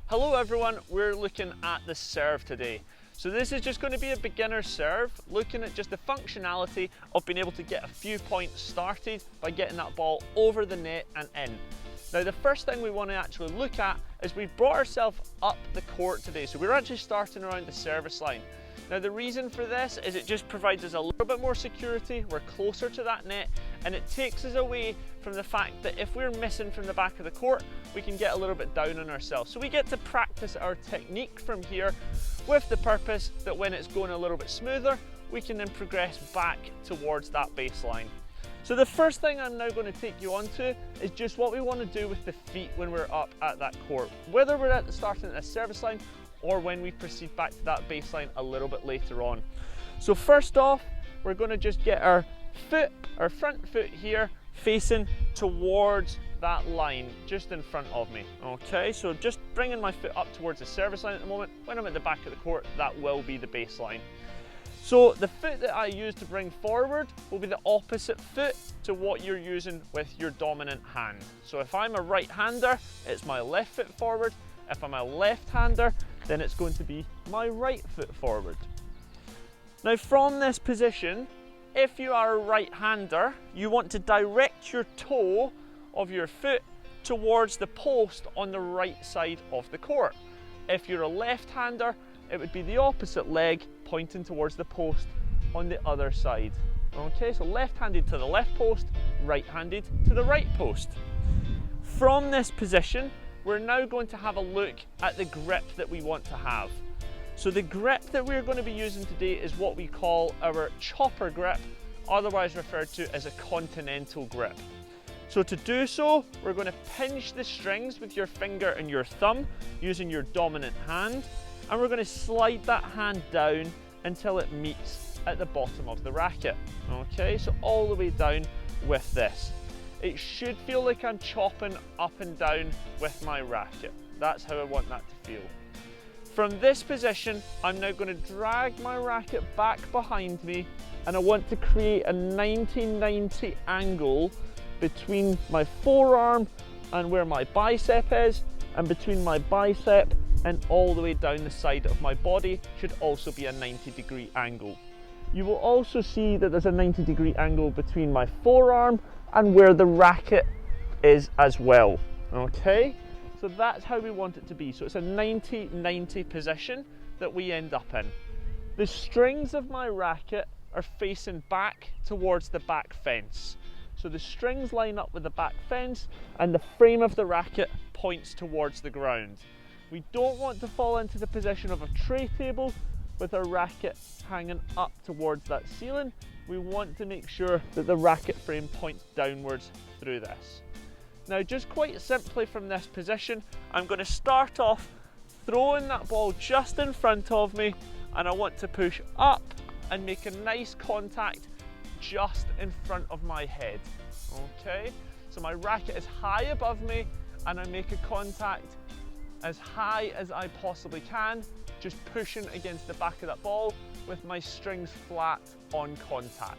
Hello everyone, we're looking at the serve today. So this is just going to be a beginner serve, looking at just the functionality of being able to get a few points started by getting that ball over the net and in. Now the first thing we want to actually look at is we've brought ourselves up the court today, so we're actually starting around the service line. Now the reason for this is it just provides us a little bit more security, we're closer to that net, and it takes us away from the fact that if we're missing from the back of the court, we can get a little bit down on ourselves. So we get to practice our technique from here with the purpose that when it's going a little bit smoother, we can then progress back towards that baseline. So the first thing I'm now going to take you on to is just what we want to do with the feet when we're up at that court, whether we're at the starting at the service line or when we proceed back to that baseline a little bit later on. So first off, we're going to just get our front foot here facing towards that line just in front of me. Okay, so just bringing my foot up towards the service line at the moment. When I'm at the back of the court, that will be the baseline. So the foot that I use to bring forward will be the opposite foot to what you're using with your dominant hand. So if I'm a right-hander, it's my left foot forward. If I'm a left-hander, then it's going to be my right foot forward. Now from this position, if you are a right-hander, you want to direct your toe of your foot towards the post on the right side of the court. If you're a left-hander, it would be the opposite leg pointing towards the post on the other side. Okay, so left-handed to the left post, right-handed to the right post. From this position, we're now going to have a look at the grip that we want to have. So the grip that we're going to be using today is what we call our chopper grip, otherwise referred to as a continental grip. So to do so, we're going to pinch the strings with your finger and your thumb using your dominant hand, and we're going to slide that hand down until it meets at the bottom of the racket. Okay, so all the way down with this. It should feel like I'm chopping up and down with my racket. That's how I want that to feel. From this position, I'm now going to drag my racket back behind me, and I want to create a 90-90 angle between my forearm and where my bicep is, and between my bicep and all the way down the side of my body should also be a 90-degree angle. You will also see that there's a 90-degree angle between my forearm and where the racket is as well. Okay, so that's how we want it to be. So it's a 90-90 position that we end up in. The strings of my racket are facing back towards the back fence. So the strings line up with the back fence and the frame of the racket points towards the ground. We don't want to fall into the position of a tray table with our racket hanging up towards that ceiling. We want to make sure that the racket frame points downwards through this. Now just quite simply from this position, I'm going to start off throwing that ball just in front of me, and I want to push up and make a nice contact just in front of my head. Okay, so my racket is high above me and I make a contact as high as I possibly can, just pushing against the back of that ball with my strings flat on contact.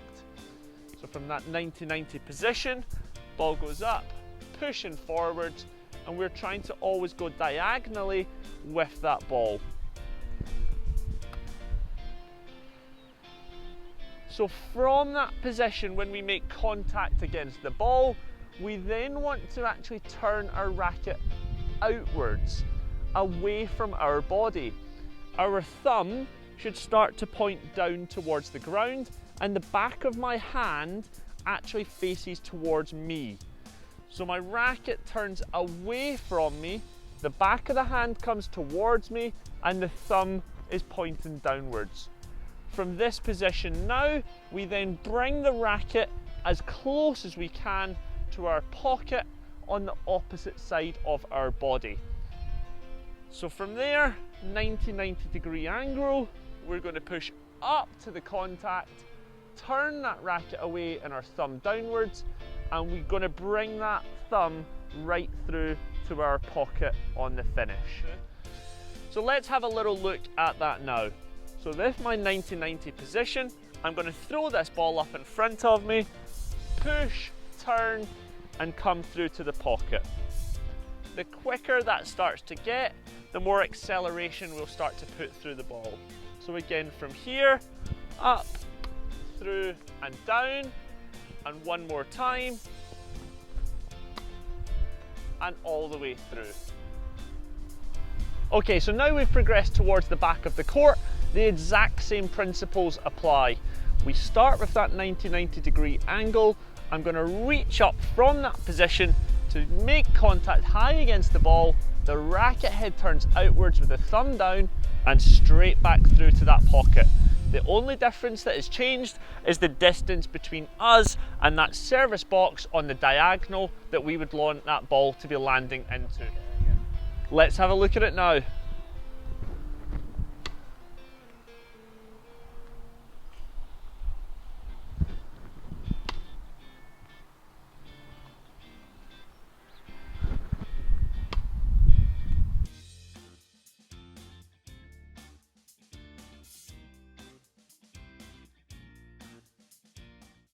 So from that 90-90 position, ball goes up, pushing forwards, and we're trying to always go diagonally with that ball. So from that position, when we make contact against the ball, we then want to actually turn our racket outwards, away from our body. Our thumb should start to point down towards the ground, and the back of my hand actually faces towards me. So my racket turns away from me, the back of the hand comes towards me, and the thumb is pointing downwards. From this position now, we then bring the racket as close as we can to our pocket on the opposite side of our body. So from there, 90-90 degree angle, we're going to push up to the contact, turn that racket away and our thumb downwards, and we're going to bring that thumb right through to our pocket on the finish. So let's have a little look at that now. So with my 90-90 position, I'm going to throw this ball up in front of me, push, turn, and come through to the pocket. The quicker that starts to get, the more acceleration we'll start to put through the ball. So again, from here, up, through and down, and one more time, and all the way through. Okay, so now we've progressed towards the back of the court, the exact same principles apply. We start with that 90 degree angle. I'm going to reach up from that position to make contact high against the ball. The racket head turns outwards with the thumb down and straight back through to that pocket. The only difference that has changed is the distance between us and that service box on the diagonal that we would want that ball to be landing into. Let's have a look at it now.